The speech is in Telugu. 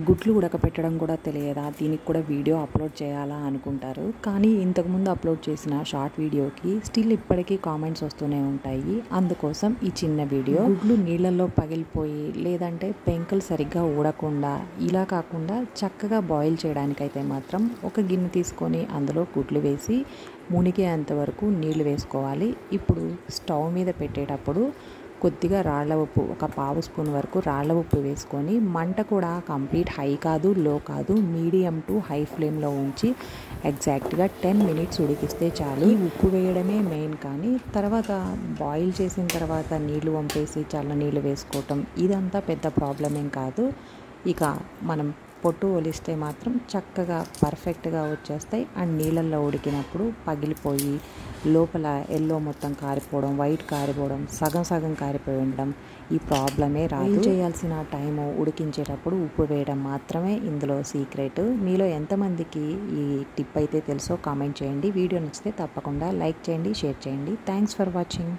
గుడ్లు ఉడకపెట్టడం కూడా తెలియదా, దీనికి కూడా వీడియో అప్లోడ్ చేయాలా అనుకుంటారు. కానీ ఇంతకుముందు అప్లోడ్ చేసిన షార్ట్ వీడియోకి స్టిల్ ఇప్పటికీ కామెంట్స్ వస్తూనే ఉంటాయి. అందుకోసం ఈ చిన్న వీడియో. గుడ్లు నీళ్ళల్లో పగిలిపోయి లేదంటే పెంకులు సరిగ్గా ఊడకుండా ఇలా కాకుండా చక్కగా బాయిల్ చేయడానికైతే మాత్రం ఒక గిన్నె తీసుకొని అందులో గుడ్లు వేసి మునిగేంత వరకు నీళ్లు వేసుకోవాలి. ఇప్పుడు స్టవ్ మీద పెట్టేటప్పుడు కొద్దిగా రాళ్ళ ఉప్పు, ఒక పావు స్పూన్ వరకు రాళ్ళ ఉప్పు వేసుకొని మంట కూడా కంప్లీట్ హై కాదు లో కాదు, మీడియం టు హై ఫ్లేమ్లో ఉంచి ఎగ్జాక్ట్గా 10 మినిట్స్ ఉడికిస్తే చాలు. ఈ ఉప్పు వేయడమే మెయిన్, కానీ తర్వాత బాయిల్ చేసిన తర్వాత నీళ్లు వంపేసి చల్ల నీళ్ళు వేసుకోవటం ఇదంతా పెద్ద ప్రాబ్లం ఏం కాదు. ఇక మనం పొట్టు ఒలిస్తే మాత్రం చక్కగా పర్ఫెక్ట్గా వచ్చేస్తాయి. అండ్ నీళ్ళల్లో ఉడికినప్పుడు పగిలిపోయి లోపల ఎల్లో మొత్తం కారిపోవడం, వైట్ కారిపోవడం, సగం సగం కారిపోయి ఉండడం ఈ ప్రాబ్లమే రాదు. చేయాల్సిన టైము ఉడికించేటప్పుడు ఉప్పు వేయడం మాత్రమే ఇందులో సీక్రెట్. మీలో ఎంతమందికి ఈ టిప్ అయితే తెలుసో కామెంట్ చేయండి. వీడియో నచ్చితే తప్పకుండా లైక్ చేయండి, షేర్ చేయండి. Thanks for watching.